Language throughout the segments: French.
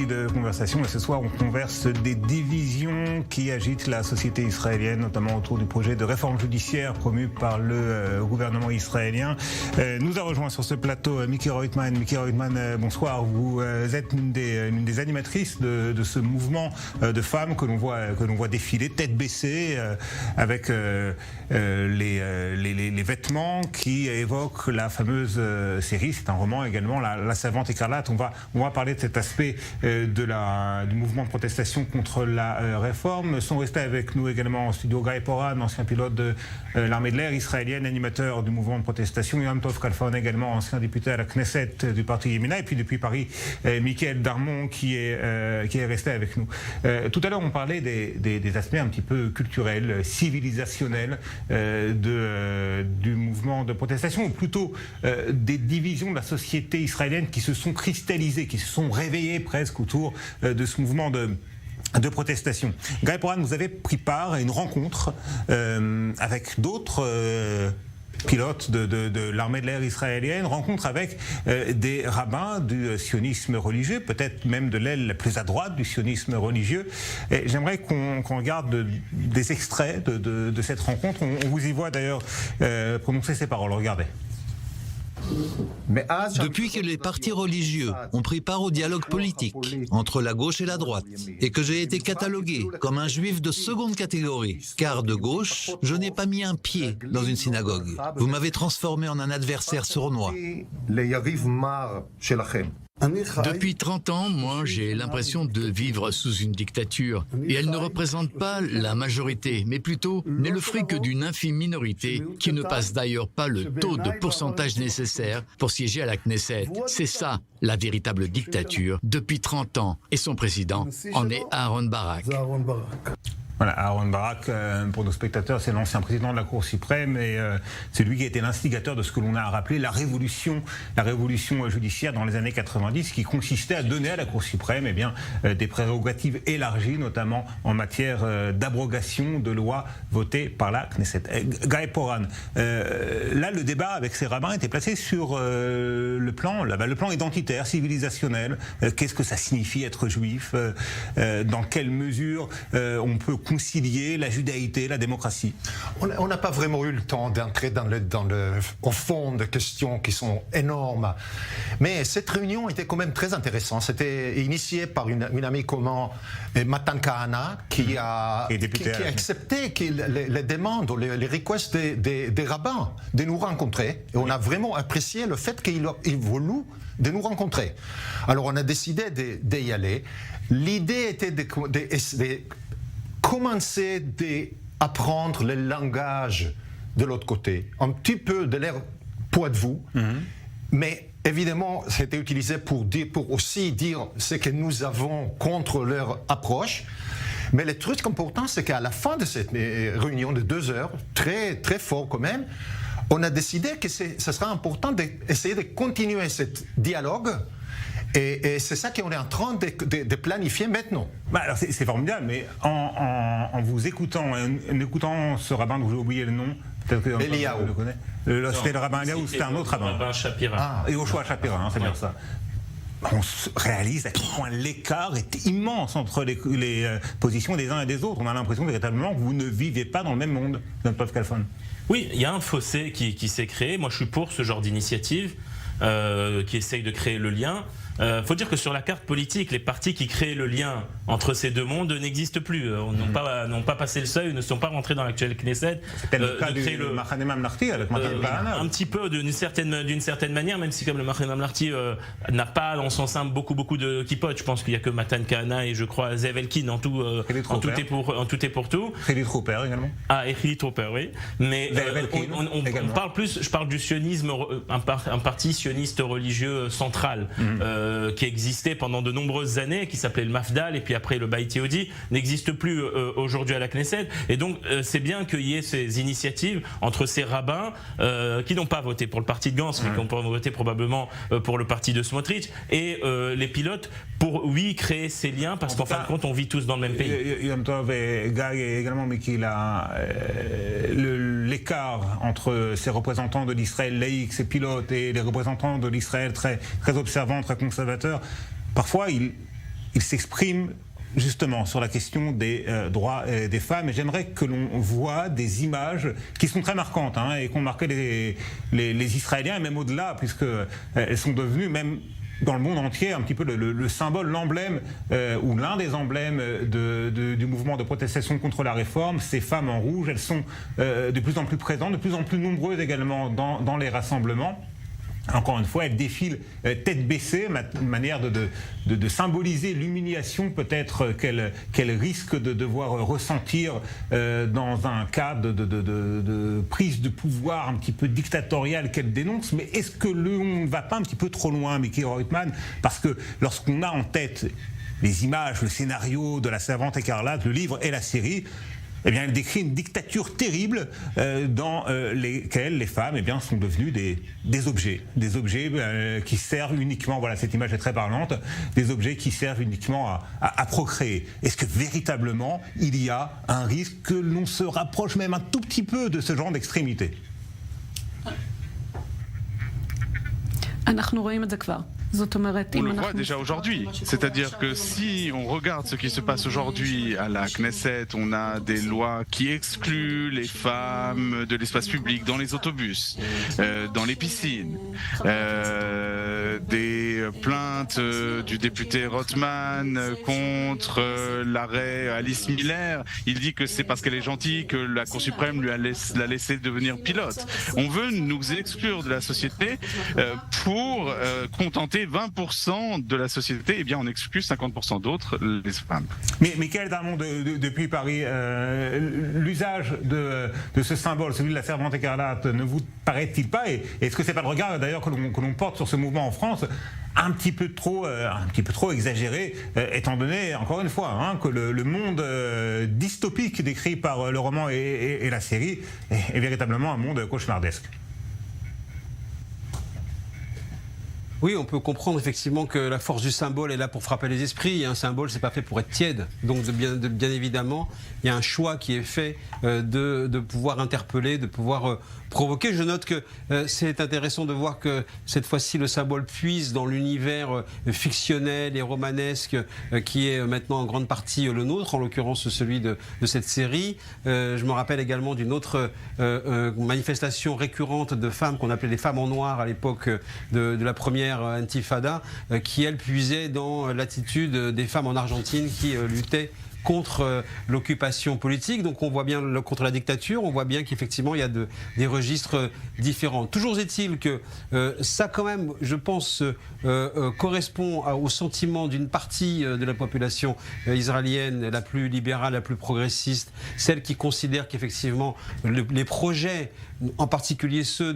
partie de conversation et ce soir on converse des divisions qui agitent la société israélienne, notamment autour du projet de réforme judiciaire promu par le gouvernement israélien. Nous a rejoint sur ce plateau Miki Reutemann. Miki Reutemann, bonsoir. Vous êtes une des animatrices de ce mouvement de femmes que l'on voit défiler tête baissée avec les vêtements qui évoquent la fameuse série. C'est un roman également, La Servante écarlate. On va parler de cet aspect du mouvement de protestation contre la réforme. Sont restés avec nous également en studio Guy Poran, ancien pilote de l'armée de l'air israélienne, animateur du mouvement de protestation, Yom Tov Kalfon également, ancien député à la Knesset du parti Yemina, et puis depuis Paris, Mickaël Darmon qui est resté avec nous. Tout à l'heure, on parlait des aspects un petit peu culturels, civilisationnels du mouvement de protestation, ou plutôt des divisions de la société israélienne qui se sont cristallisées, qui se sont réveillées presque autour de ce mouvement de protestation. Guy Poran, vous avez pris part à une rencontre avec d'autres pilotes de l'armée de l'air israélienne, rencontre avec des rabbins du sionisme religieux, peut-être même de l'aile la plus à droite du sionisme religieux. Et j'aimerais qu'on regarde des extraits de cette rencontre. On vous y voit d'ailleurs prononcer ces paroles. Regardez. Depuis que les partis religieux ont pris part au dialogue politique entre la gauche et la droite, et que j'ai été catalogué comme un juif de seconde catégorie, car de gauche, je n'ai pas mis un pied dans une synagogue. Vous m'avez transformé en un adversaire sournois. Depuis 30 ans, moi, j'ai l'impression de vivre sous une dictature. Et elle ne représente pas la majorité, mais plutôt n'est le fruit que d'une infime minorité qui ne passe d'ailleurs pas le taux de pourcentage nécessaire pour siéger à la Knesset. C'est ça, la véritable dictature, depuis 30 ans. Et son président en est Aaron Barak. Voilà, Aaron Barak, pour nos spectateurs, c'est l'ancien président de la Cour suprême et c'est lui qui a été l'instigateur de ce que l'on a rappelé la révolution judiciaire dans les années 90 qui consistait à donner à la Cour suprême des prérogatives élargies, notamment en matière d'abrogation de lois votées par la Knesset. Guy Poran, là le débat avec ces rabbins était placé sur le plan identitaire, civilisationnel. Qu'est-ce que ça signifie être juif? Dans quelle mesure on peut concilier la judaïté, la démocratie? On n'a pas vraiment eu le temps d'entrer au fond de questions qui sont énormes. Mais cette réunion était quand même très intéressante. C'était initié par une amie commune, Matan Kahana, qui a accepté les demandes, les requests des rabbins de nous rencontrer. Et on a vraiment apprécié le fait qu'ils voulaient de nous rencontrer. Alors on a décidé d'y aller. L'idée était de commencer à apprendre le langage de l'autre côté, un petit peu de leur point de vue, mais évidemment c'était utilisé pour aussi dire ce que nous avons contre leur approche. Mais le truc important, c'est qu'à la fin de cette réunion de 2 heures, très, très fort quand même, on a décidé que ce sera important d'essayer de continuer ce dialogue. Et c'est ça qu'on est en train de planifier maintenant. Alors c'est formidable, mais en vous écoutant, en écoutant ce rabbin dont j'ai oublié le nom, peut-être que Eliyahu. le connaît. C'était le rabbin Eliyahu, c'était un autre rabbin. Rabbin Shapira. Et Yoshua Shapira, c'est bien ça. On réalise à quel point l'écart est immense entre les positions des uns et des autres. On a l'impression véritablement que vous ne vivez pas dans le même monde, Yom Tov Kalfon. Oui, il y a un fossé qui s'est créé. Moi, je suis pour ce genre d'initiative qui essaye de créer le lien. Faut dire que sur la carte politique, les partis qui créent le lien entre ces deux mondes n'existent plus. N'ont pas passé le seuil, ne sont pas rentrés dans l'actuelle Knesset. C'était le cas du Machane Mamlarti avec Matan Kahana. Un petit peu d'une certaine manière, même si comme le Machane Mamlarti n'a pas dans son sein beaucoup de kippot. Je pense qu'il n'y a que Matan Kahana et je crois Zev Elkin en tout et pour tout. Chili Trooper également. Ah, et Chili Trooper, oui. Mais on parle plus, je parle du sionisme, un parti sioniste religieux central. Qui existait pendant de nombreuses années, qui s'appelait le Mafdal, et puis après le Beit Yehudi, n'existe plus aujourd'hui à la Knesset. Et donc c'est bien qu'il y ait ces initiatives entre ces rabbins qui n'ont pas voté pour le parti de Gantz, mais qui ont voté probablement pour le parti de Smotrich, et les pilotes pour, oui, créer ces liens, parce qu'en fin de compte, on vit tous dans le même pays. Yom Tov et Guy également, mais qu'il a l'écart entre ces représentants de l'Israël laïque, ces pilotes, et les représentants de l'Israël très, très observants, très conservateurs, parfois il s'exprime justement sur la question des droits des femmes, et j'aimerais que l'on voit des images qui sont très marquantes et qu'ont marqué les Israéliens, et même au-delà, puisqu'elles sont devenues même dans le monde entier un petit peu le symbole, l'emblème ou l'un des emblèmes du mouvement de protestation contre la réforme. Ces femmes en rouge, elles sont de plus en plus présentes, de plus en plus nombreuses également dans les rassemblements. Encore une fois, elle défile tête baissée, manière de symboliser l'humiliation peut-être qu'elle risque de devoir ressentir dans un cadre de prise de pouvoir un petit peu dictatorial qu'elle dénonce. Mais est-ce que on ne va pas un petit peu trop loin, Mickey Roitman? Parce que lorsqu'on a en tête les images, le scénario de La Servante écarlate, le livre et la série, eh bien, elle décrit une dictature terrible dans lesquelles les femmes sont devenues des objets qui servent uniquement, voilà, cette image est très parlante, des objets qui servent uniquement à procréer. Est-ce que véritablement il y a un risque que l'on se rapproche même un tout petit peu de ce genre d'extrémité? On le voit déjà aujourd'hui, c'est-à-dire que si on regarde ce qui se passe aujourd'hui à la Knesset, on a des lois qui excluent les femmes de l'espace public, dans les autobus, dans les piscines, des plaintes du député Rothman contre l'arrêt Alice Miller. Il dit que c'est parce qu'elle est gentille que la Cour suprême l'a laissé devenir pilote. On veut nous exclure de la société pour contenter 20% de la société, eh bien on exclut 50% d'autres, les femmes. Mais Michael Darmon, depuis Paris, l'usage de ce symbole, celui de la Servante écarlate, ne vous paraît-il pas, et est-ce que c'est pas le regard d'ailleurs que l'on porte sur ce mouvement en France, un petit peu trop exagéré, étant donné, encore une fois, que le monde dystopique décrit par le roman et la série est véritablement un monde cauchemardesque? Oui, on peut comprendre effectivement que la force du symbole est là pour frapper les esprits. Un symbole, c'est pas fait pour être tiède. Donc, bien évidemment, il y a un choix qui est fait de pouvoir interpeller, de pouvoir provoquer. Je note que c'est intéressant de voir que cette fois-ci, le symbole puise dans l'univers fictionnel et romanesque qui est maintenant en grande partie le nôtre, en l'occurrence celui de cette série. Je me rappelle également d'une autre manifestation récurrente de femmes qu'on appelait les femmes en noir à l'époque de la première intifada, qui elle puisait dans l'attitude des femmes en Argentine qui luttaient contre l'occupation politique. Donc on voit bien contre la dictature, on voit bien qu'effectivement il y a des registres différents. Toujours est-il que ça quand même, je pense, correspond au sentiment d'une partie de la population israélienne la plus libérale, la plus progressiste, celle qui considère qu'effectivement les projets, en particulier ceux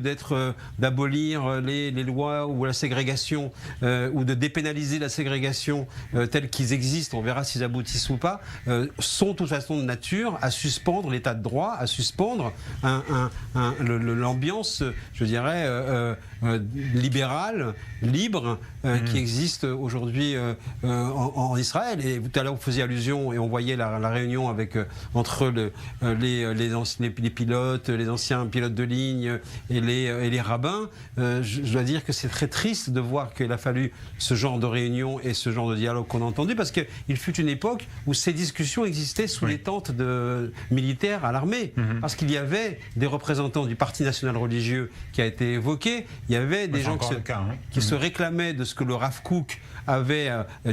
d'abolir les lois ou la ségrégation ou de dépénaliser la ségrégation tels qu'ils existent, on verra s'ils aboutissent ou pas, sont de toute façon de nature à suspendre l'état de droit, à suspendre l'ambiance, je dirais, libérale, libre, qui existe aujourd'hui en Israël. Et tout à l'heure, vous faisiez allusion, et on voyait la réunion entre les pilotes, les anciens pilotes de ligne et les rabbins. Je dois dire que c'est très triste de voir qu'il a fallu ce genre de réunion et ce genre de dialogue qu'on a entendu, parce qu'il fut une époque où ces discussions existaient sous les tentes militaires à l'armée, parce qu'il y avait des représentants du Parti national religieux qui a été évoqué, il y avait des gens qui se réclamaient de ce que le Rav Kook avait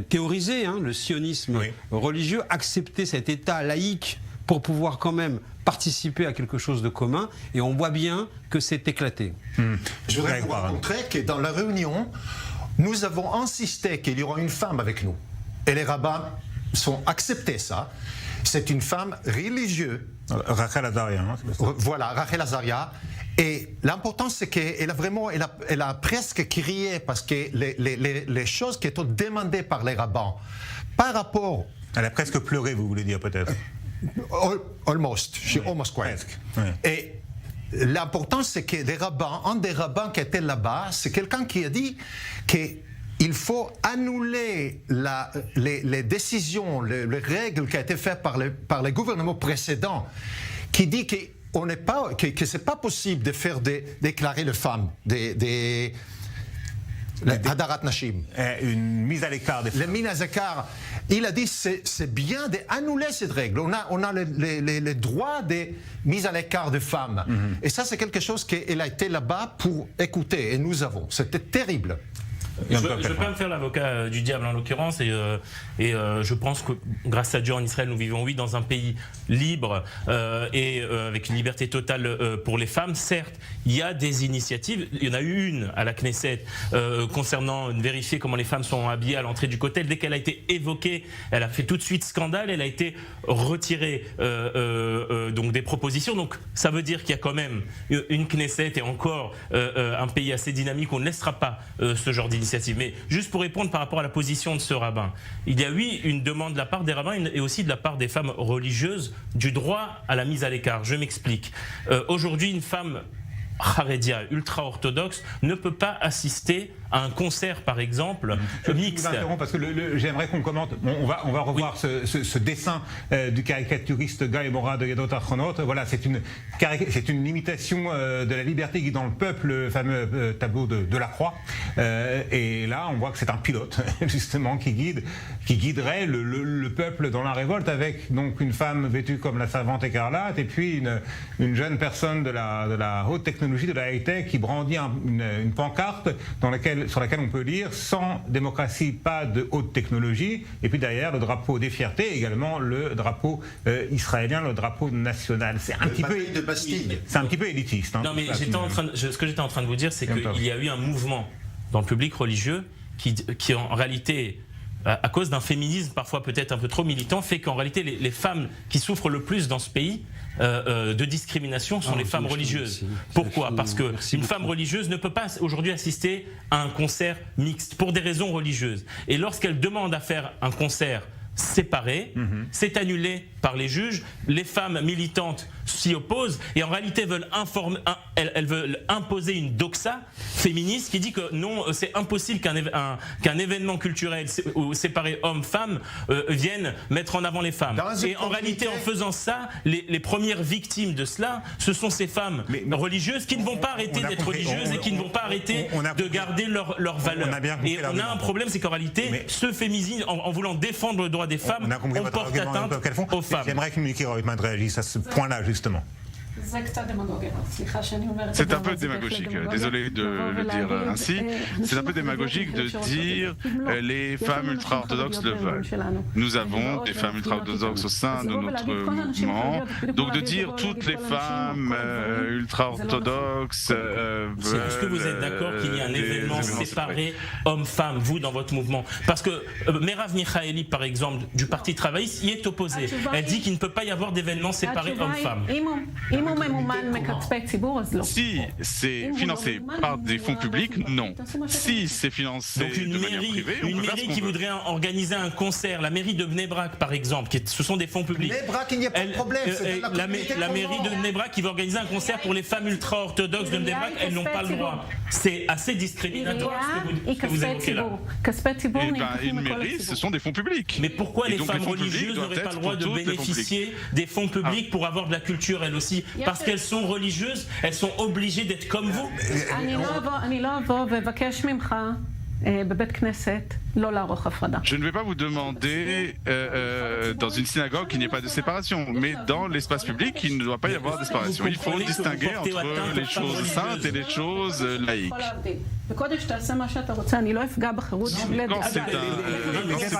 théorisé, le sionisme religieux, accepter cet État laïque pour pouvoir quand même participer à quelque chose de commun, et on voit bien que c'est éclaté. Je voudrais vous montrer que dans la réunion, nous avons insisté qu'il y aura une femme avec nous. Et les rabbins ont accepté ça. C'est une femme religieuse. Rachel Azaria. Voilà, Rachel Azaria. Et l'important, c'est qu'elle a presque crié, parce que les choses qui étaient demandées par les rabbins par rapport... Elle a presque pleuré, vous voulez dire peut-être? Almost, she almost cried. Et l'important, c'est que un des rabbins qui était là-bas, c'est quelqu'un qui a dit qu'il faut annuler les décisions, les règles qui ont été faites par les gouvernements précédents, qui dit que c'est pas possible de faire déclarer les femmes des Hadarat Nashim. Une mise à l'écart des femmes. Les mises à l'écart. Il a dit c'est bien d'annuler cette règle. On a les droits des mises à l'écart des femmes. Et ça, c'est quelque chose qu'elle a été là-bas pour écouter. Et nous avons. C'était terrible. Je ne veux pas me faire l'avocat du diable en l'occurrence et je pense que grâce à Dieu en Israël nous vivons dans un pays libre et avec une liberté totale pour les femmes. Certes, il y a des initiatives, il y en a eu une à la Knesset concernant vérifier comment les femmes sont habillées à l'entrée du kotel. Dès qu'elle a été évoquée, elle a fait tout de suite scandale, elle a été retirée donc des propositions. Donc ça veut dire qu'il y a quand même une Knesset et encore un pays assez dynamique, on ne laissera pas ce genre d'initiative. Mais juste pour répondre par rapport à la position de ce rabbin, il y a oui une demande de la part des rabbins et aussi de la part des femmes religieuses du droit à la mise à l'écart. Je m'explique. Aujourd'hui, une femme Haredia ultra-orthodoxe ne peut pas assister à un concert, par exemple, mixte. Je vous interromps parce que j'aimerais qu'on commente. On va revoir ce dessin du caricaturiste Guy Mora de Yedot Achronot. Voilà, c'est une limitation de la liberté guidant le peuple, le fameux tableau de la croix. Et là, on voit que c'est un pilote, justement, qui guiderait le peuple dans la révolte avec donc une femme vêtue comme la savante écarlate et puis une jeune personne de la haute technologie, de la high-tech, qui brandit une pancarte sur laquelle on peut lire « Sans démocratie, pas de haute technologie ». Et puis derrière, le drapeau des fiertés, également le drapeau israélien, le drapeau national. C'est un petit peu de Bastille. C'est un petit peu élitiste. Hein, non, mais ce que j'étais en train de vous dire, c'est qu'il y a eu un mouvement dans le public religieux qui en réalité, à cause d'un féminisme parfois peut-être un peu trop militant, fait qu'en réalité les femmes qui souffrent le plus dans ce pays de discrimination sont les femmes religieuses. Pourquoi ? Parce qu'une femme religieuse ne peut pas aujourd'hui assister à un concert mixte pour des raisons religieuses. Et lorsqu'elle demande à faire un concert séparé, c'est annulé par les juges. Les femmes militantes s'y opposent et en réalité elles veulent imposer une doxa féministe qui dit que non, c'est impossible qu'un événement culturel séparé homme-femme vienne mettre en avant les femmes. Et en réalité, en faisant ça, les premières victimes de cela, ce sont ces femmes religieuses qui ne vont pas arrêter d'être religieuses et qui ne vont pas arrêter de garder leurs valeurs. Et on a un problème, c'est qu'en réalité, ce féminisme, en voulant défendre le droit des femmes, on porte atteinte aux femmes. J'aimerais que Miki Reutemann réagisse à ce point-là, justement. C'est un peu démagogique, désolé de le dire ainsi, c'est un peu démagogique de dire les femmes ultra-orthodoxes le veulent. Nous avons des femmes ultra-orthodoxes au sein de notre mouvement, donc de dire toutes les femmes ultra-orthodoxes veulent... Est-ce que vous êtes d'accord qu'il y ait un événement séparé homme-femme, vous, dans votre mouvement ? Parce que Merav Michaeli, par exemple, du Parti travailliste, y est opposée. Elle dit qu'il ne peut pas y avoir d'événement séparé homme-femme. Si c'est financé par des fonds publics, non. Si c'est financé donc de manière privée, une mairie qui voudrait organiser un concert, la mairie de Bnei Brak par exemple, ce sont des fonds publics. Bnei Brak, il n'y a pas de problème. La mairie de Bnei Brak qui veut organiser un concert pour les femmes ultra-orthodoxes de Bnei Brak, elles n'ont pas le droit. C'est assez discriminatoire ce que vous évoquez là. Une mairie, ce sont des fonds publics. Mais pourquoi les femmes religieuses n'auraient pas le droit de bénéficier des fonds publics pour avoir de la culture elles aussi ? Parce qu'elles sont religieuses, elles sont obligées d'être comme vous. Je ne vais pas vous demander dans une synagogue qu'il n'y ait pas de séparation, mais dans l'espace public, il ne doit pas y avoir de séparation. Il faut distinguer entre les choses saintes et les choses laïques. Quand c'est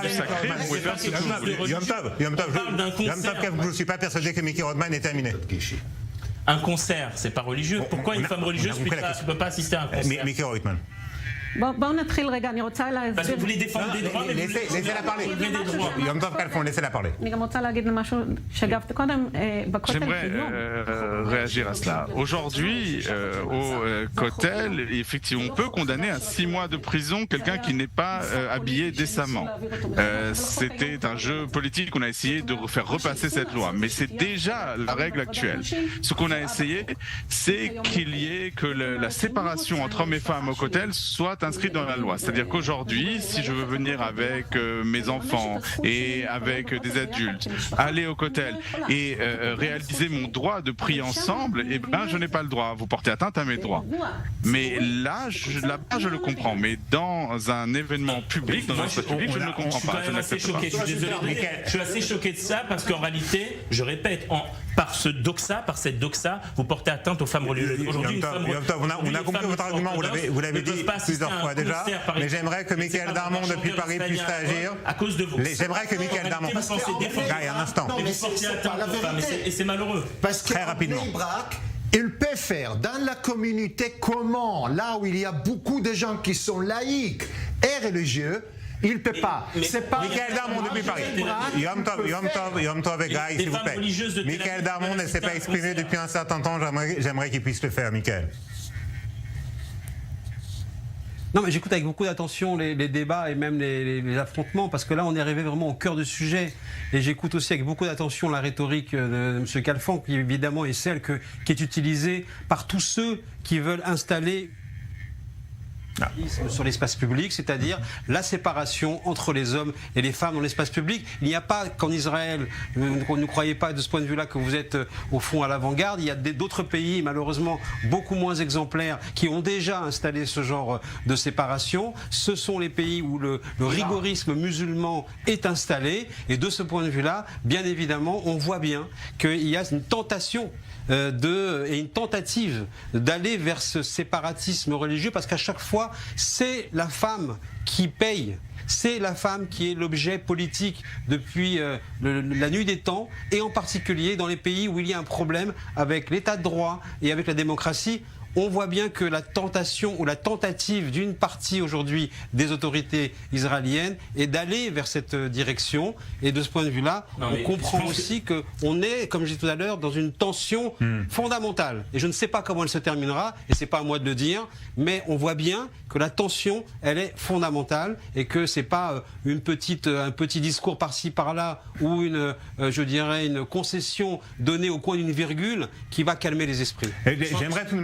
du sacré, vous pouvez faire ce que vous voulez. Yom Tov, je ne suis pas persuadé que Miki Reutemann est terminé. Un concert, c'est pas religieux. Pourquoi une femme religieuse ne peut pas assister à un concert ? Miki Reutemann. Parce que vous les défendez des droits, mais laissez-la parler. Yom Tov Kalfon, laissez-la parler. J'aimerais réagir à cela. Aujourd'hui, au Kotel, effectivement, on peut condamner à 6 mois de prison quelqu'un qui n'est pas habillé décemment. C'était un jeu politique, on a essayé de faire repasser cette loi, mais c'est déjà la règle actuelle. Ce qu'on a essayé, c'est qu'il y ait que la séparation entre hommes et femmes au Kotel soit soit inscrit dans la loi. C'est-à-dire qu'aujourd'hui, si je veux venir avec mes enfants et avec des adultes, aller au Kotel et réaliser mon droit de prier ensemble, eh ben, je n'ai pas le droit. Vous portez atteinte à mes droits. Mais là, là-bas, je le comprends. Mais dans un événement public, dans un espace public, je ne le comprends pas. Je n'accepte pas. Je suis désolé, je suis assez choqué de ça parce qu'en réalité, je répète, par cette doxa, vous portez atteinte aux femmes religieuses. Aujourd'hui, on a compris votre argument, vous l'avez dit plusieurs fois déjà, mais j'aimerais que Michael Darmon depuis Paris puisse réagir. À cause de vous. J'aimerais que Michael Darmon... Un instant. Et c'est malheureux. Parce que très rapidement. Il peut faire dans la communauté comment, là où il y a beaucoup de gens qui sont laïcs et religieux, il ne peut pas. C'est pas. Michael Darmon depuis Paris. Yom Tov et Guy, s'il vous plaît. Michael Darmon ne s'est pas exprimé depuis un certain temps. J'aimerais qu'il puisse le faire, Michael. Non, mais j'écoute avec beaucoup d'attention les débats et même les affrontements, parce que là, on est arrivé vraiment au cœur du sujet. Et j'écoute aussi avec beaucoup d'attention la rhétorique de M. Khalfan, qui évidemment est celle qui est utilisée par tous ceux qui veulent installer sur l'espace public, c'est-à-dire la séparation entre les hommes et les femmes dans l'espace public. Il n'y a pas qu'en Israël, ne croyez pas de ce point de vue-là que vous êtes au fond à l'avant-garde. Il y a d'autres pays, malheureusement beaucoup moins exemplaires, qui ont déjà installé ce genre de séparation. Ce sont les pays où le rigorisme musulman est installé, et de ce point de vue-là, bien évidemment, on voit bien qu'il y a une tentation et une tentative d'aller vers ce séparatisme religieux, parce qu'à chaque fois, c'est la femme qui paye. C'est la femme qui est l'objet politique depuis la nuit des temps, et en particulier dans les pays où il y a un problème avec l'état de droit et avec la démocratie. On voit bien que la tentation ou la tentative d'une partie aujourd'hui des autorités israéliennes est d'aller vers cette direction. Et de ce point de vue-là, on comprend aussi qu'on est, comme je disais tout à l'heure, dans une tension fondamentale. Et je ne sais pas comment elle se terminera, et c'est pas à moi de le dire, mais on voit bien que la tension, elle est fondamentale, et que c'est pas un petit discours par-ci par-là ou je dirais une concession donnée au coin d'une virgule qui va calmer les esprits. J'aimerais tout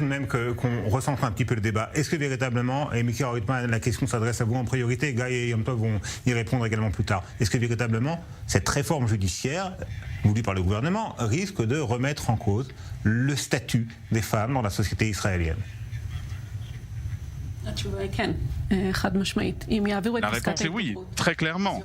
de même qu'on recentre un petit peu le débat. Est-ce que véritablement, et Michael Reutemann, la question s'adresse à vous en priorité, Guy et Yom Tov vont y répondre également plus tard, est-ce que véritablement cette réforme judiciaire voulue par le gouvernement risque de remettre en cause le statut des femmes dans la société israélienne? La réponse est oui, très clairement.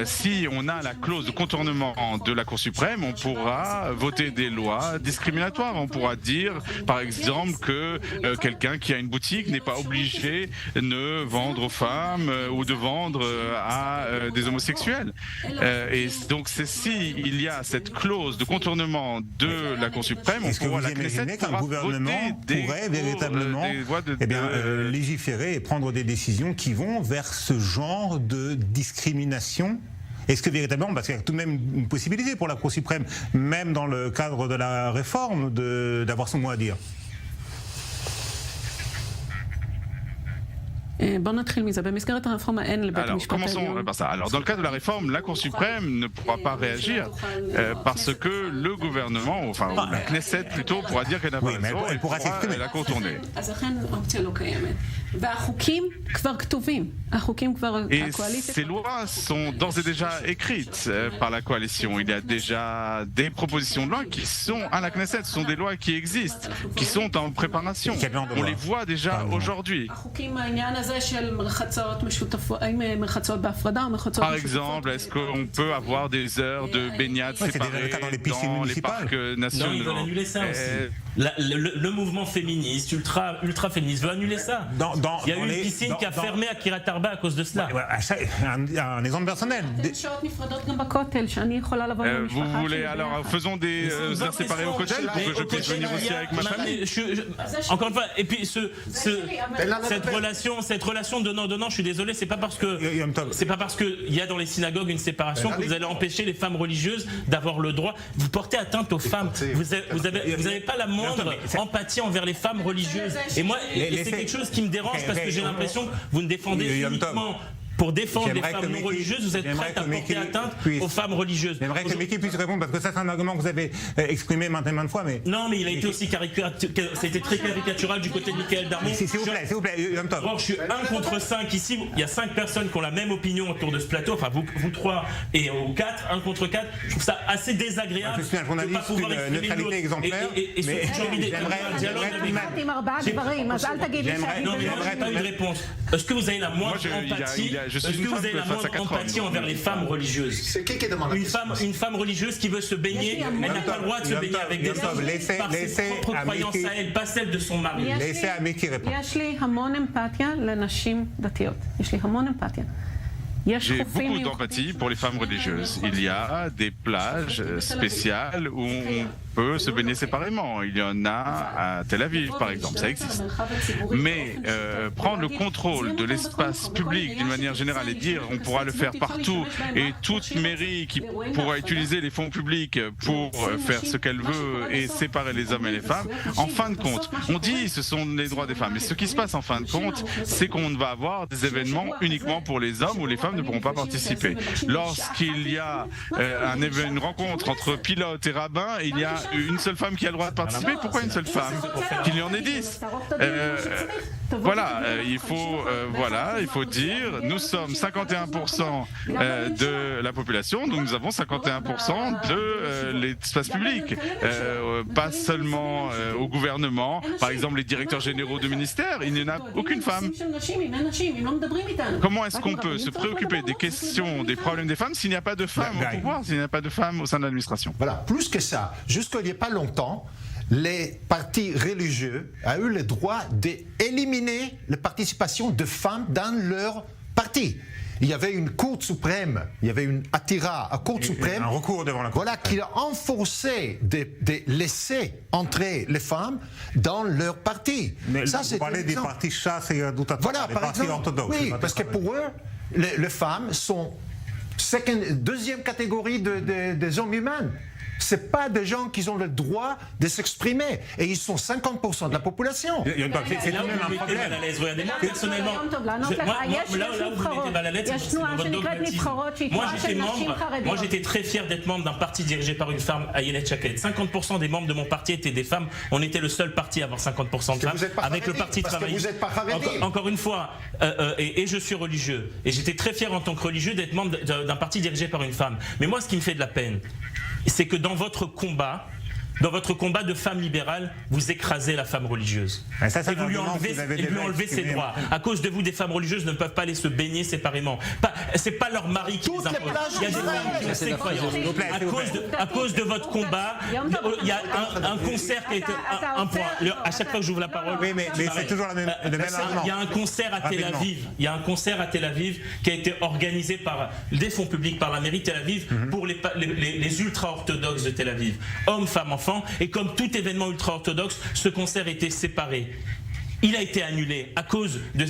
Si on a la clause de contournement de la Cour suprême, on pourra voter des lois discriminatoires. On pourra dire, par exemple, que quelqu'un qui a une boutique n'est pas obligé de vendre aux femmes ou de vendre à des homosexuels. Et donc, il y a cette clause de contournement de la Cour suprême, on pourra la Knesset qu'un gouvernement pourrait véritablement légiférer et prendre des décisions qui vont vers ce genre de discrimination? Est-ce que véritablement, parce qu'il y a tout de même une possibilité pour la Cour suprême, même dans le cadre de la réforme, d'avoir son mot à dire? Alors, commençons par ça. Alors, dans le cas de la réforme, la Cour suprême ne pourra pas réagir parce que le gouvernement, enfin la Knesset plutôt, pourra dire qu'elle n'a pas raison, elle pourra la contourner. Et ces lois sont d'ores et déjà écrites par la coalition. Il y a déjà des propositions de loi qui sont à la Knesset. Ce sont des lois qui existent, qui sont en préparation. On les voit déjà aujourd'hui. Par exemple, est-ce qu'on peut avoir des heures de baignade séparées dans les parcs nationaux? Non, ils veulent annuler ça aussi. Le mouvement féministe, ultra féministe, veut annuler ça. Il y a eu une piscine qui a fermé à Kiryat Arba à cause de cela. Un exemple personnel. Vous voulez alors, faisons des heures séparées au Kotel pour que je puisse venir aussi avec ma famille? Encore une fois, et puis cette relation donnant-donnant, je suis désolé, c'est pas parce que il y a dans les synagogues une séparation que vous allez empêcher les femmes religieuses d'avoir le droit. Vous portez atteinte aux femmes. Vous avez pas la moindre empathie envers les femmes religieuses. Et moi, c'est quelque chose qui me dérange parce que j'ai l'impression que vous ne défendez uniquement pour défendre les femmes non religieuses, vous êtes prête à porter atteinte aux femmes religieuses. J'aimerais que Mickey puisse répondre, parce que ça c'est un argument que vous avez exprimé maintes et maintes fois. Mais... Non, mais il a été aussi c'était très caricatural du côté de Michael Darmon. S'il vous plaît, Yom Tov. Je suis 1 contre 5 ici, il y a 5 personnes qui ont la même opinion autour de ce plateau, enfin vous 3 et 4, 1 contre 4, je trouve ça assez désagréable. Je suis un journaliste d'une neutralité exemplaire, et j'ai envie d'aimerais un dialogue avec non, mais j'aurais pas eu de réponse. Est-ce que vous avez la moindre empathie envers les femmes religieuses? C'est qui demande une femme religieuse qui veut se baigner, elle n'a pas le droit de se baigner avec des hommes par ses propres croyances à elle, pas celles de son mari. Laissez à Mickey répondre. J'ai beaucoup d'empathie pour les femmes religieuses. Il y a des plages spéciales où on peut se baigner séparément. Il y en a à Tel Aviv, par exemple, ça existe. Mais prendre le contrôle de l'espace public d'une manière générale et dire on pourra le faire partout et toute mairie qui pourra utiliser les fonds publics pour faire ce qu'elle veut et séparer les hommes et les femmes, en fin de compte, on dit ce sont les droits des femmes. Mais ce qui se passe en fin de compte, c'est qu'on va avoir des événements uniquement pour les hommes où les femmes ne pourront pas participer. Lorsqu'il y a une rencontre entre pilote et rabbin, il y a une seule femme qui a le droit de participer. Pourquoi une seule femme? Qu'il y en ait 10. Il faut dire, nous sommes 51% de la population, donc nous avons 51% de l'espace public. Pas seulement au gouvernement, par exemple les directeurs généraux de ministères, il n'y en a aucune femme. Comment est-ce qu'on peut se préoccuper des questions, des problèmes des femmes s'il n'y a pas de femmes au pouvoir, s'il n'y a pas de femmes au sein de l'administration? Voilà, plus que ça, jusqu'il n'y a pas longtemps, les partis religieux ont eu le droit d'éliminer la participation de femmes dans leur parti. Il y avait une Cour suprême, il y avait une attira à Cour suprême, un recours devant la Cour. Voilà, qui a enforcé de laisser entrer les femmes dans leur parti. Mais ça, vous parlez des partis chasse et d'autres des partis orthodoxes. Oui, parce que pour eux, les femmes sont deuxième catégorie des hommes humains. Ce n'est pas des gens qui ont le droit de s'exprimer. Et ils sont 50% de la population. C'est là où vous mettez mal à l'aise. Regardez, moi, personnellement, là où vous mettez mal à l'aise, c'est dans votre dogmatisme. Moi, j'étais très fier d'être membre d'un parti dirigé par une femme, Ayelet Shaked. 50% des membres de mon parti étaient des femmes. On était le seul parti à avoir 50% de femmes, avec le parti travailliste. Encore une fois, et je suis religieux. Et j'étais très fier en tant que religieux d'être membre d'un parti dirigé par une femme. Mais moi, ce qui me fait de la peine, c'est que dans votre combat de femme libérale, vous écrasez la femme religieuse. Et vous lui enlevez ses droits. À cause de vous, des femmes religieuses ne peuvent pas aller se baigner séparément. C'est pas leur mari qui les impose. Il y a des femmes qui ont ces croyances. À cause de votre combat, il y a un concert qui a été un point. À chaque fois que j'ouvre la parole, mais c'est toujours le même argument. Il y a un concert à Tel Aviv. Il y a un concert à Tel Aviv qui a été organisé par des fonds publics par la mairie de Tel Aviv pour les ultra-orthodoxes de Tel Aviv. Hommes, femmes, enfants. Et comme tout événement ultra-orthodoxe, ce concert était séparé. Il a été annulé à cause de...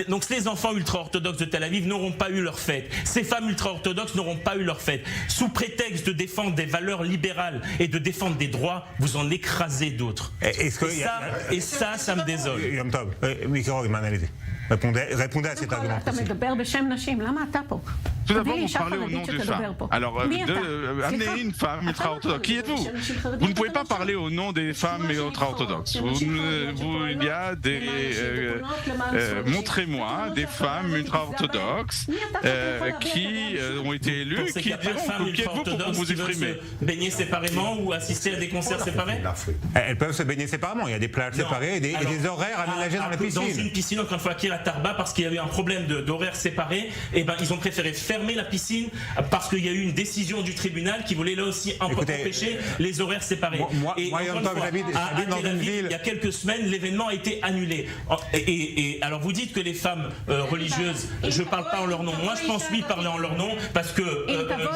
Donc ces enfants ultra-orthodoxes de Tel Aviv n'auront pas eu leur fête. Ces femmes ultra-orthodoxes n'auront pas eu leur fête. Sous prétexte de défendre des valeurs libérales et de défendre des droits, vous en écrasez d'autres. Et ça me désole. Yom Tov, répondez à cet argument. Tout d'abord, vous parlez au nom d'une femme. Alors, amenez une femme ultra-orthodoxe. Qui êtes-vous? Vous ne pouvez pas parler au nom des femmes ultra-orthodoxes. Il y a des... montrez-moi des femmes ultra-orthodoxes qui ont été élues, qui diront qui êtes-vous pour vous exprimer. Baigner séparément ou assister à des concerts séparés? Elles peuvent se baigner séparément. Il y a des plages séparées et des horaires aménagés dans la piscine. Dans une piscine, encore une fois, qui est à Tarba, parce qu'il y a eu un problème d'horaires séparés, et ils ont préféré fermer la piscine parce qu'il y a eu une décision du tribunal qui voulait là aussi empêcher les horaires séparés. Moi, j'habite dans une ville. Il y a quelques semaines, l'événement a été annulé. Et alors vous dites que les femmes religieuses, je ne parle pas en leur nom. Moi, je pense oui parler en leur nom parce que j'en ai dans mon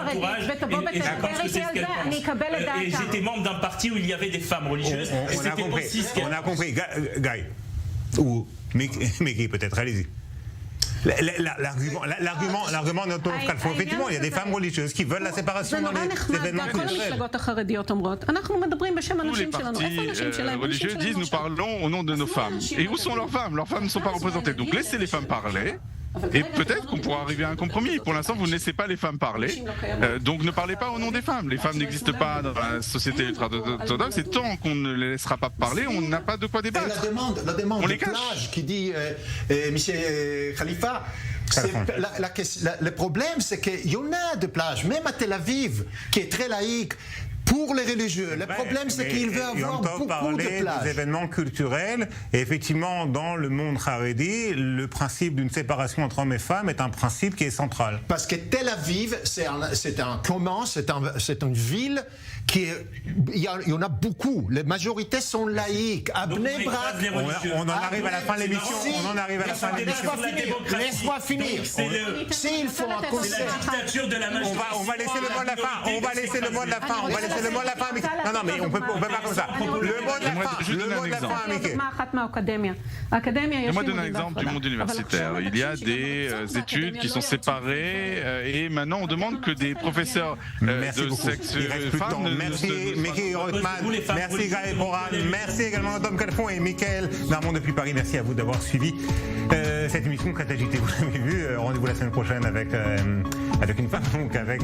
entourage et je pense que c'est ce qu'elles pensent. Et j'étais membre d'un parti où il y avait des femmes religieuses. On a compris. Guy, ou Mickey peut-être, allez-y. L'argument notre Kalfon, effectivement, il y a des femmes religieuses qui veulent la séparation dans les événements culturels. Tous les partis religieux disent nous parlons au nom de nos femmes. Et où sont leurs femmes? Leurs femmes ne sont pas représentées. Donc laissez les femmes parler. Et peut-être qu'on pourra arriver à un compromis. Pour l'instant, vous ne laissez pas les femmes parler, donc ne parlez pas au nom des femmes. Les femmes n'existent pas dans la société ultra-orthodoxe, et tant qu'on ne les laissera pas parler, on n'a pas de quoi débattre. Et la demande on de les cache. plage qui dit Monsieur Khalifa, le problème c'est qu'il y en a de plages, même à Tel Aviv, qui est très laïque. Pour les religieux. Le problème, c'est qu'il veut avoir beaucoup de plages. Des événements culturels. Et effectivement, dans le monde haredi, le principe d'une séparation entre hommes et femmes est un principe qui est central. Parce que Tel Aviv, c'est une ville qui est, il y en a beaucoup. Les majorités sont laïques. À Bnei Brak, on en arrive à la fin de l'émission. On en arrive à la fin de l'émission. Laisse-moi finir. S'il faut un conseil. On va laisser le mot de la fin. On va laisser le mot de la fin. On va laisser le mot de la fin. Non, mais on peut pas comme ça. Le mot de la fin, Mickey. Moi, donne un exemple du monde universitaire. Il y a des études qui sont séparées et maintenant on demande que des professeurs de sexe femmes. Merci Mickey Rothman, merci Gaël Boran, merci également Tom Calfon et Mickaël Darmon depuis Paris. Merci à vous d'avoir suivi cette émission Katagité. Vous l'avez vu, rendez-vous la semaine prochaine avec une femme, donc avec